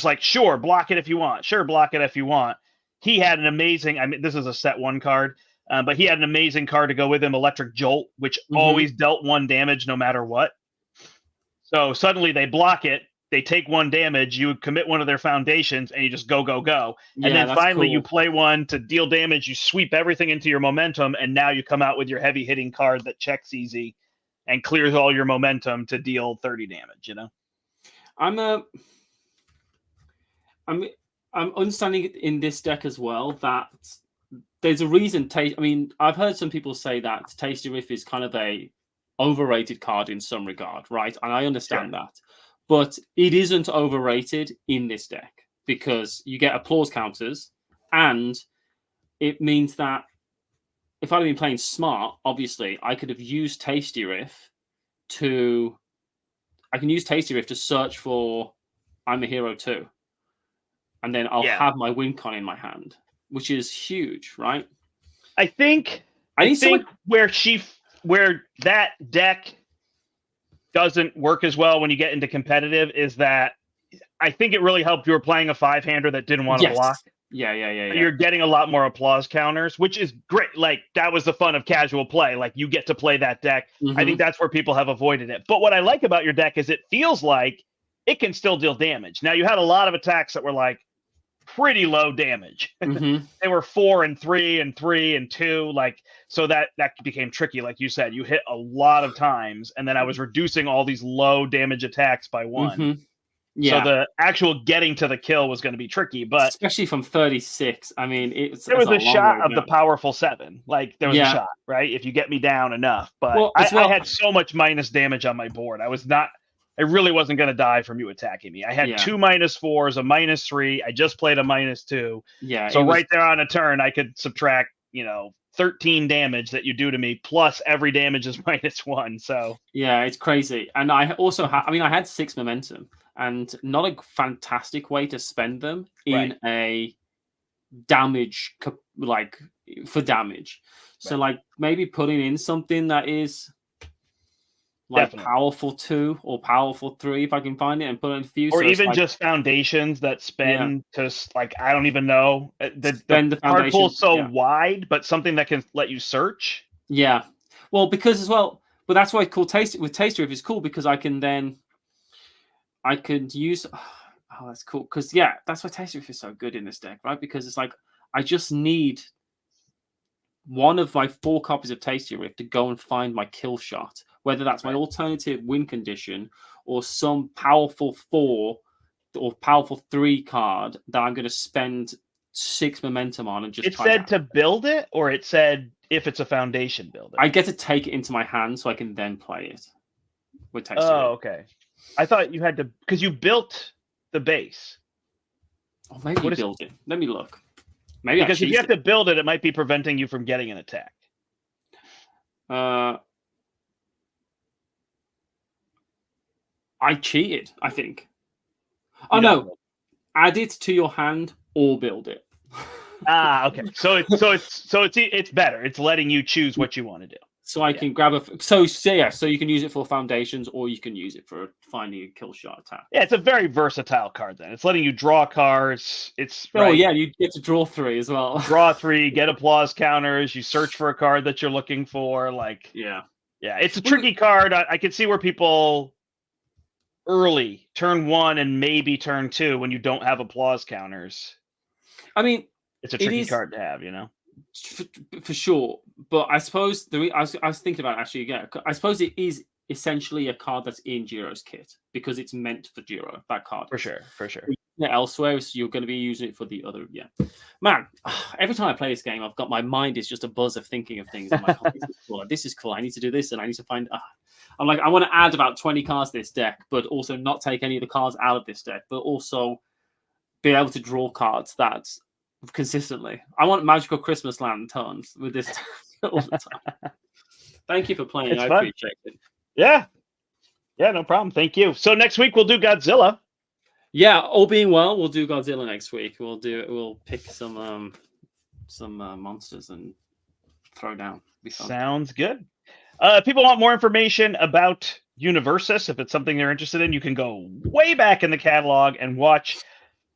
like, sure, block it if you want. Sure, block it if you want. He had an amazing. I mean, this is a set 1 card. But he had an amazing card to go with him, Electric Jolt, which always dealt 1 damage no matter what. So suddenly they block it, they take 1 damage, you commit 1 of their foundations, and you just go. And then finally you play 1 to deal damage, you sweep everything into your momentum, and now you come out with your heavy hitting card that checks easy and clears all your momentum to deal 30 damage, you know? I'm understanding in this deck as well that there's a reason. I mean, I've heard some people say that Tasty Riff is kind of a overrated card in some regard, right? And I understand that, but it isn't overrated in this deck because you get applause counters, and it means that if I'd been playing smart, obviously I could have used Tasty Riff to search for I'm a Hero 2, and then I'll have my win con in my hand, which is huge, right? I think where that deck doesn't work as well when you get into competitive is that I think it really helped you were playing a 5-hander that didn't want to block. Yeah. You're getting a lot more applause counters, which is great. Like that was the fun of casual play. Like you get to play that deck. I think that's where people have avoided it. But what I like about your deck is it feels like it can still deal damage. Now you had a lot of attacks that were like pretty low damage. They were 4 and 3 and 3 and 2, like, so that became tricky. Like you said, you hit a lot of times, and then I was reducing all these low damage attacks by 1. So the actual getting to the kill was going to be tricky, but especially from 36. I mean, there was a shot of the powerful 7. Like there was a shot, right? If you get me down enough, but I had so much minus damage on my board. I really wasn't going to die from you attacking me. I had 2 -4s, a -3. I just played a -2. Yeah. So right there on a turn, I could subtract, 13 damage that you do to me, plus every damage is -1. So yeah, it's crazy. And I also I had 6 momentum, and not a fantastic way to spend them in a damage, like for damage. So like maybe putting in something that is like powerful 2 or powerful 3 if I can find it, and put in a few, or even just foundations that spend to, like, I don't even know, the card pool's so wide, but something that can let you search. Well, because as well, but that's why it's cool. Taster Riff is cool because I could use that's cool, because that's why Taster Riff is so good in this deck, right? Because it's like I just need one of my 4 copies of Tasty Riff to go and find my kill shot, whether that's my alternative win condition or some powerful 4 or powerful 3 card that I'm going to spend 6 momentum on and just. It said to build it, or it said if it's a foundation, build it. I get to take it into my hand so I can then play it. With text. Oh, okay. I thought you had to because you built the base. Oh, maybe you build it. Let me look. Maybe because if you have to build it, it might be preventing you from getting an attack. I cheated, I think. Oh no. Add it to your hand or build it. Okay. So it's better. It's letting you choose what you want to do. So I can grab so you can use it for foundations or you can use it for finding a kill shot attack. Yeah, it's a very versatile card then. It's letting you draw cards. It's yeah, you get to draw 3 as well. Draw 3, get applause counters, you search for a card that you're looking for. Yeah, it's a tricky card. I can see where people early turn 1 and maybe turn 2 when you don't have applause counters. I mean, it's a tricky card to have, for sure. But I suppose I was thinking about it actually again. I suppose it is essentially a card that's in Jiro's kit because it's meant for Jiro. That card, for sure. Elsewhere, so you're going to be using it for the other. Yeah, man. Every time I play this game, my mind is just a buzz of thinking of things. I'm like, oh, this is cool. This is cool. I need to do this, and I need to find. I'm like, I want to add about 20 cards to this deck, but also not take any of the cards out of this deck, but also be able to draw cards that. Consistently, I want Magical Christmas Land tons with this all the time. Thank you for playing. It's I fun. appreciate it. Yeah, no problem. Thank you. So next week we'll do Godzilla. Yeah, all being well, we'll do Godzilla next week. We'll pick some monsters and throw down. Be fun. Sounds good. If people want more information about Universus, if it's something they're interested in, you can go way back in the catalog and watch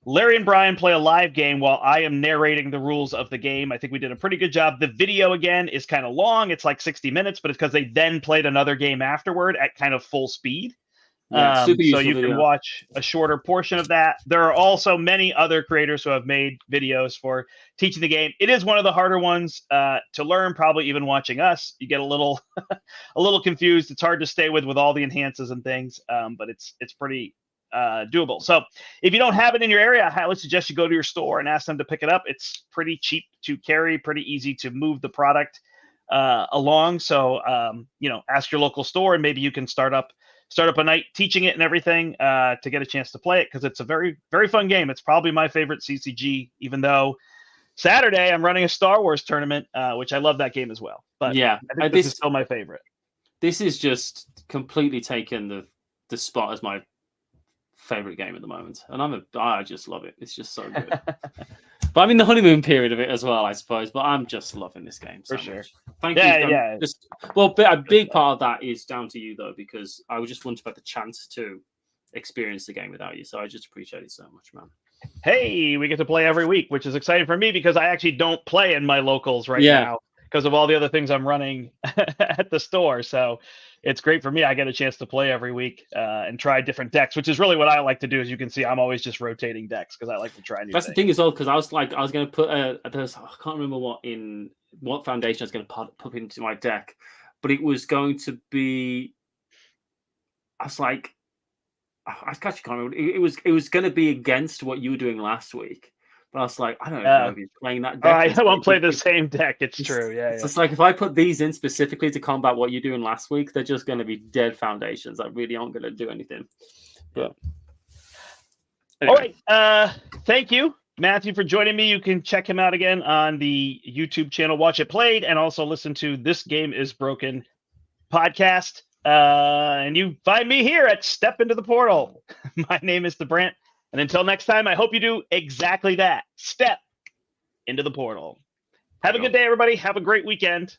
Larry and Brian play a live game while I am narrating the rules of the game. I think we did a pretty good job. The video, again, is kind of long. It's like 60 minutes, but it's because they then played another game afterward at kind of full speed. Yeah, so you can watch a shorter portion of that. There are also many other creators who have made videos for teaching the game. It is one of the harder ones to learn, probably even watching us. You get a little confused. It's hard to stay with all the enhances and things, but it's pretty doable. So if you don't have it in your area, I highly suggest you go to your store and ask them to pick it up. It's pretty cheap to carry, pretty easy to move the product along. So ask your local store and maybe you can start up a night teaching it and everything to get a chance to play it, because it's a very, very fun game. It's probably my favorite CCG, even though Saturday I'm running a Star Wars tournament, which I love that game as well. But yeah, I think this is still my favorite. This is just completely taken the spot as my favorite game at the moment, and I just love it. It's just so good. But I'm in the honeymoon period of it as well, I suppose. But I'm just loving this game so for sure. Much. Thank you. Yeah. A big part of that is down to you though, because I was just wanting about the chance to experience the game without you. So I just appreciate it so much, man. Hey, we get to play every week, which is exciting for me because I actually don't play in my locals right now because of all the other things I'm running at the store. So it's great for me. I get a chance to play every week and try different decks, which is really what I like to do. As you can see, I'm always just rotating decks because I like to try new things. That's the thing as well, because I was going to put I can't remember what foundation I was going to put into my deck, but it was going to be. I actually can't remember. It was going to be against what you were doing last week. But I was like, I don't know if he's playing that deck. I won't play the same deck. It's true. Yeah. It's like if I put these in specifically to combat what you're doing last week, they're just going to be dead foundations that really aren't going to do anything. But anyway. All right. Thank you, Matthew, for joining me. You can check him out again on the YouTube channel, Watch It Played, and also listen to This Game Is Broken podcast. And you find me here at Step Into the Portal. My name is brandt. And until next time, I hope you do exactly that. Step into the portal. Have a good day, everybody. Have a great weekend.